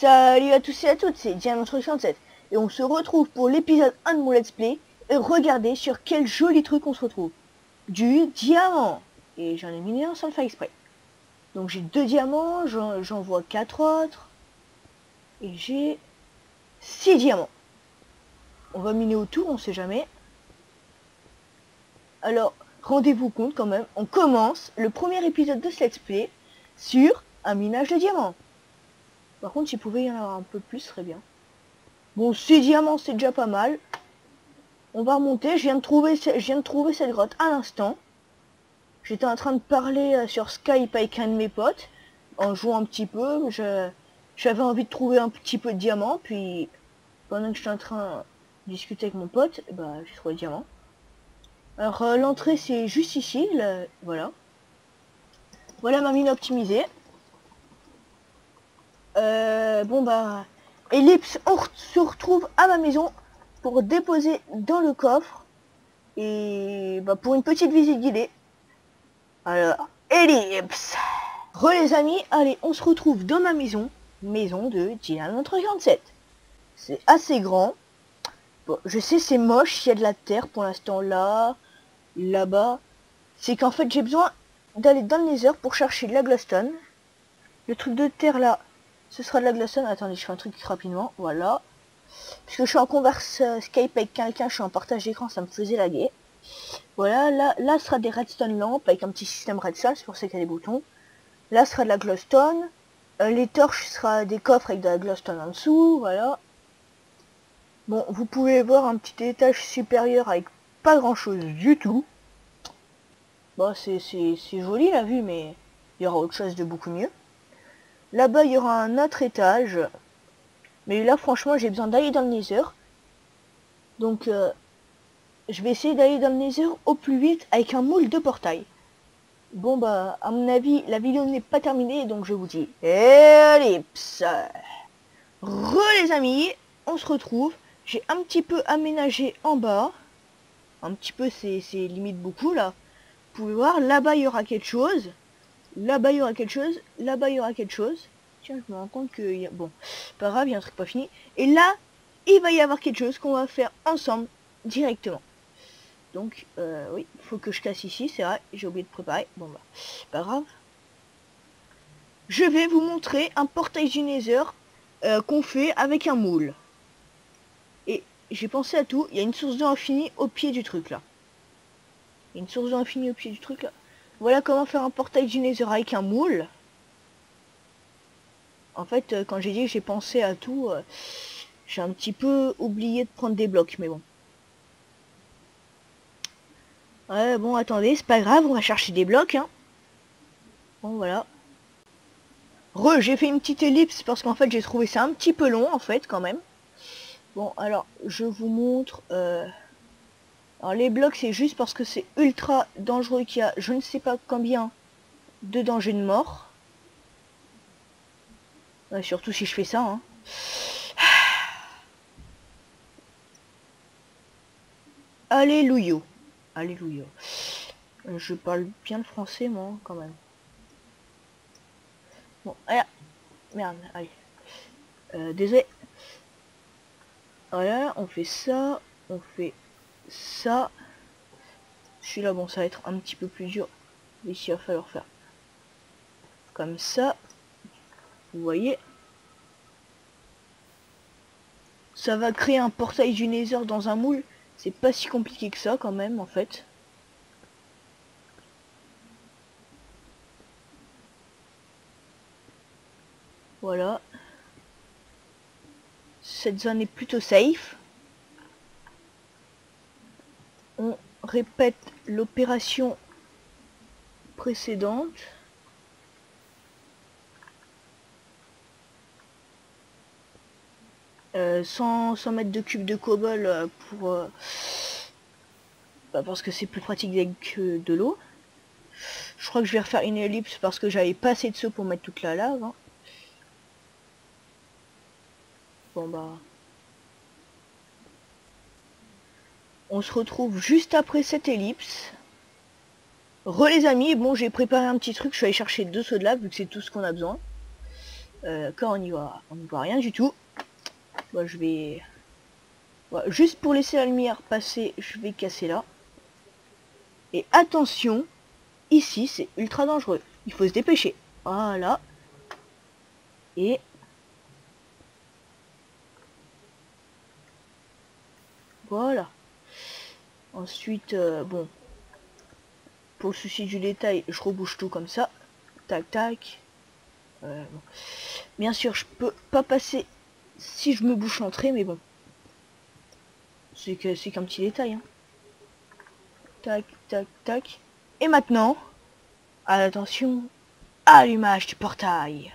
Salut à tous et à toutes, c'est Diamant67 et on se retrouve pour l'épisode 1 de mon let's play. Et regardez sur quel joli truc on se retrouve. Du diamant. Et j'en ai miné un sans le faire exprès. Donc j'ai 2 diamants, j'en vois 4 autres. Et j'ai 6 diamants. On va miner autour, on sait jamais. Alors, rendez-vous compte quand même, on commence le premier épisode de ce let's play sur un minage de diamants. Par contre, s'il pouvait y en avoir un peu plus, ce serait bien. Bon, 6 diamants, c'est déjà pas mal. On va remonter, je viens de trouver cette grotte à l'instant. J'étais en train de parler sur Skype avec un de mes potes, en jouant un petit peu. J'avais envie de trouver un petit peu de diamants, puis pendant que j'étais en train de discuter avec mon pote, bah, j'ai trouvé le diamant. Alors l'entrée c'est juste ici, là, voilà. Voilà ma mine optimisée. Bon bah, Ellipse, on se retrouve à ma maison pour déposer dans le coffre et bah, pour une petite visite guidée. Alors, Ellipse. Les amis, allez, on se retrouve dans ma maison de Diamant67. C'est assez grand. Bon, je sais c'est moche, il y a de la terre pour l'instant là-bas. C'est qu'en fait j'ai besoin d'aller dans le Nether pour chercher de la glowstone. Le truc de terre là, ce sera de la glowstone. Attendez, je fais un truc rapidement, voilà. Parce que je suis en converse Skype avec quelqu'un, je suis en partage d'écran, ça me faisait laguer. Voilà, là ce sera des redstone lampes avec un petit système redstone, c'est pour ça qu'il y a des boutons. Là ce sera de la glowstone. Les torches sera des coffres avec de la glowstone en dessous, voilà. Bon, vous pouvez voir un petit étage supérieur avec pas grand chose du tout. Bon, c'est joli la vue, mais il y aura autre chose de beaucoup mieux. Là-bas, il y aura un autre étage. Mais là, franchement, j'ai besoin d'aller dans le Nether. Donc, je vais essayer d'aller dans le Nether au plus vite avec un moule de portail. Bon, bah, à mon avis, la vidéo n'est pas terminée, donc je vous dis ellipse. Les amis, on se retrouve. J'ai un petit peu aménagé en bas. Un petit peu, c'est limite beaucoup, là. Vous pouvez voir, là-bas, il y aura quelque chose. Là-bas, il y aura quelque chose. Là-bas, il y aura quelque chose. Tiens, je me rends compte que... Bon, pas grave, il y a un truc pas fini. Et là, il va y avoir quelque chose qu'on va faire ensemble, directement. Donc, oui, faut que je casse ici, c'est vrai. J'ai oublié de préparer. Bon, bah, pas grave. Je vais vous montrer un portail du Nether qu'on fait avec un moule. Et j'ai pensé à tout. Il y a une source d'eau infinie au pied du truc, là. Il y a une source d'eau infinie au pied du truc, là. Voilà comment faire un portail du Nether avec un moule. En fait, quand j'ai dit que j'ai pensé à tout, j'ai un petit peu oublié de prendre des blocs, mais bon. Ouais, bon, attendez, c'est pas grave, on va chercher des blocs, hein. Bon, voilà. J'ai fait une petite ellipse parce qu'en fait, j'ai trouvé ça un petit peu long, en fait, quand même. Bon, alors, je vous montre... Alors, les blocs, c'est juste parce que c'est ultra dangereux qu'il y a je ne sais pas combien de dangers de mort. Ouais, surtout si je fais ça, hein. Alléluia. Alléluia. Je parle bien le français, moi, quand même. Bon, ah, merde, allez. Désolé. Voilà, on fait ça. On fait ça. Celui-là, bon, ça va être un petit peu plus dur. Ici, il va falloir faire comme ça. Vous voyez. Ça va créer un portail du Nether dans un moule. C'est pas si compliqué que ça, quand même, en fait. Voilà. Cette zone est plutôt safe. On répète l'opération précédente. Sans mettre de cube de cobble pour... parce que c'est plus pratique avec de l'eau. Je crois que je vais refaire une ellipse parce que j'avais pas assez de seaux pour mettre toute la lave. Hein. Bon bah... On se retrouve juste après cette ellipse. Les amis, bon j'ai préparé un petit truc, je suis allé chercher 2 seaux de lave vu que c'est tout ce qu'on a besoin. Quand on y voit rien du tout. Moi je vais... Voilà, juste pour laisser la lumière passer, je vais casser là. Et attention, ici c'est ultra dangereux. Il faut se dépêcher. Voilà. Et... voilà. Ensuite, bon. Pour le souci du détail, je rebouche tout comme ça. Tac, tac. Bon. Bien sûr, je peux pas passer si je me bouche l'entrée, mais bon. C'est qu'un petit détail. Hein. Tac, tac, tac. Et maintenant, attention, allumage du portail.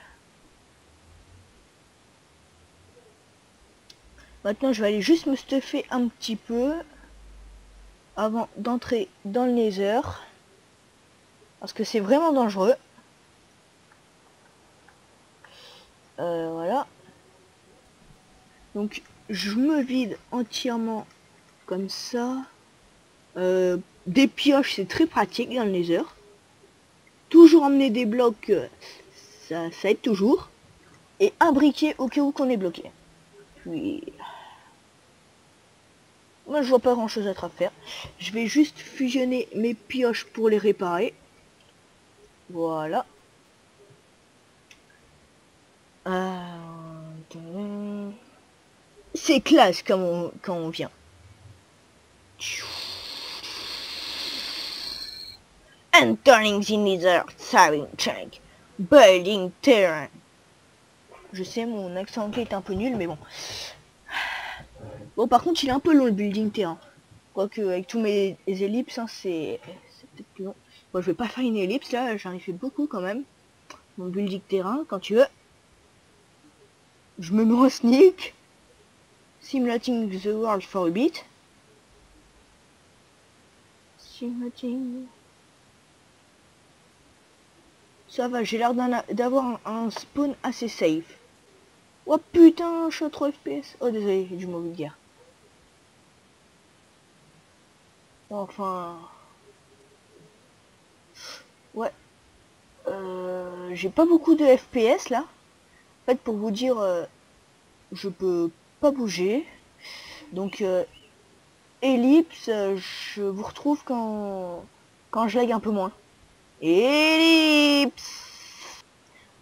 Maintenant, je vais aller juste me stuffer un petit peu avant d'entrer dans le Nether. Parce que c'est vraiment dangereux. Voilà. Donc, je me vide entièrement comme ça. Des pioches, c'est très pratique dans le Nether. Toujours emmener des blocs, ça aide toujours. Et un briquet au cas où qu'on est bloqué. Puis... moi, je vois pas grand chose à faire. Je vais juste fusionner mes pioches pour les réparer. Voilà. C'est classe quand on vient. Entering the Nether, saving check. Building terrain. Je sais, mon accent anglais est un peu nul, mais bon. Bon, par contre, il est un peu long le building terrain. Quoique, avec tous mes ellipses, hein, c'est peut-être plus long. Bon, je vais pas faire une ellipse là, j'en ai fait beaucoup quand même. Mon building terrain, quand tu veux. Je me mets en sneak. Simulating the world for a bit. Simulating. Ça va, j'ai l'air d'avoir un spawn assez safe. Oh putain, je suis à 3 FPS. Oh désolé, j'ai du mauvais guerre. Enfin... ouais. J'ai pas beaucoup de FPS là. En fait, pour vous dire, je peux pas bouger. Donc, ellipse, je vous retrouve quand je lag un peu moins. Ellipse.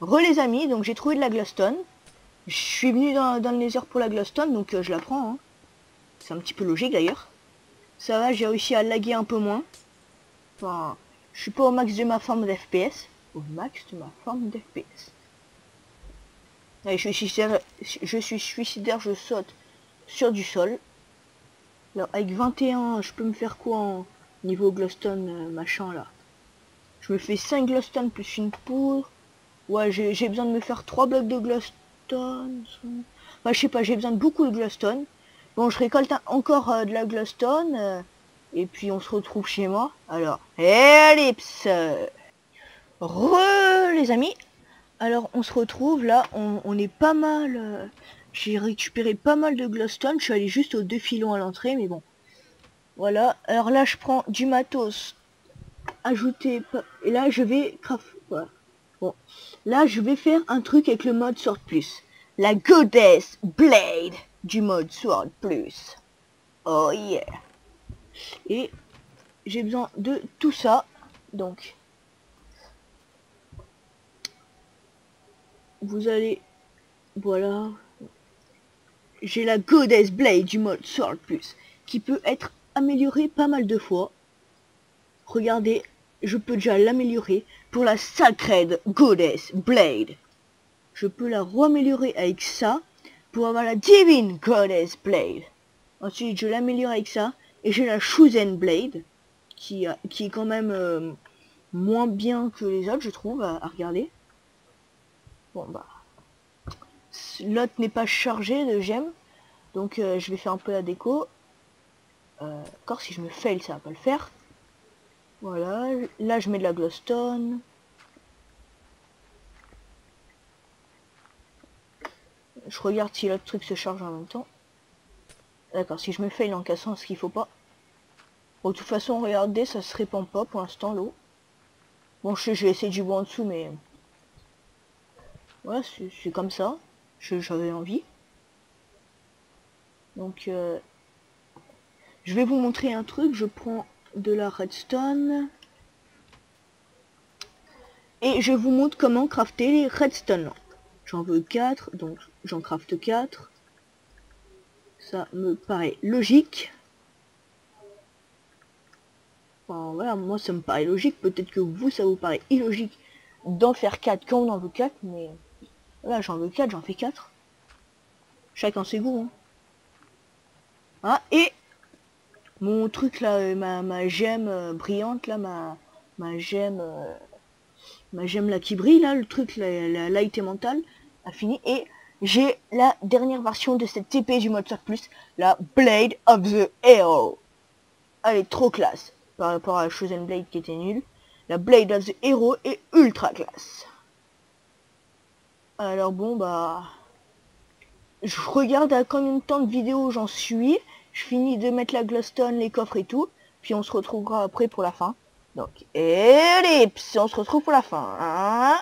Les amis, donc j'ai trouvé de la glowstone. Je suis venu dans le Nether pour la glowstone, donc je la prends. Hein. C'est un petit peu logique d'ailleurs. Ça va, j'ai réussi à laguer un peu moins. Enfin, je suis pas au max de ma forme d'FPS. Au max de ma forme d'FPS. Allez, je suis suicidaire, je saute sur du sol. Alors avec 21, je peux me faire quoi en niveau glowstone machin là? Je me fais 5 glowstone plus une poudre. Ouais, j'ai besoin de me faire 3 blocs de glowstone. Enfin, je sais pas, j'ai besoin de beaucoup de glowstone. Bon, je récolte encore de la glowstone. Et puis on se retrouve chez moi. Alors, ellipse. Les amis. Alors on se retrouve là, on est pas mal. J'ai récupéré pas mal de glowstone. Je suis allé juste aux 2 filons à l'entrée, mais bon. Voilà. Alors là, je prends du matos. Ajouter. Et là, je vais craft. Voilà. Bon, là je vais faire un truc avec le mode Sword Plus. La Goddess Blade du mode Sword Plus. Oh yeah. Et j'ai besoin de tout ça. Donc, vous allez... voilà. J'ai la Goddess Blade du mode Sword Plus. Qui peut être améliorée pas mal de fois. Regardez, je peux déjà l'améliorer pour la Sacred Goddess Blade. Je peux la re-améliorer avec ça pour avoir la Divine Goddess Blade. Ensuite, je l'améliore avec ça et j'ai la Chosen Blade qui est quand même moins bien que les autres, je trouve, à regarder. Bon, bah, l'autre n'est pas chargé de gemmes, donc je vais faire un peu la déco. Encore si je me fail, ça va pas le faire. Voilà, là je mets de la glowstone. Je regarde si l'autre truc se charge en même temps. D'accord, si je me fail en cassant ce qu'il faut pas. Bon, de toute façon, regardez, ça se répand pas pour l'instant l'eau. Bon, je vais essayer du bois en dessous, mais... Voilà, c'est comme ça. J'avais envie. Donc, je vais vous montrer un truc. Je prends de la redstone. Et je vous montre comment crafter les redstone. J'en veux 4, donc j'en crafte 4. Ça me paraît logique. Enfin, voilà, moi ça me paraît logique. Peut-être que vous, ça vous paraît illogique d'en faire 4 quand on en veut 4. Mais voilà, j'en veux 4, j'en fais 4. Chacun ses goûts. Hein. Ah, et mon truc là, ma gemme brillante là, ma gemme là qui brille là, le truc, la light mentale a fini. Et j'ai la dernière version de cette TP du mode Surf Plus, la Blade of the Hero. Elle est trop classe par rapport à la Chosen Blade qui était nulle. La Blade of the Hero est ultra classe. Alors bon bah, je regarde à combien de temps de vidéo j'en suis. Je finis de mettre la glowstone, les coffres et tout. Puis on se retrouvera après pour la fin. Donc, ellipse, on se retrouve pour la fin. Hein.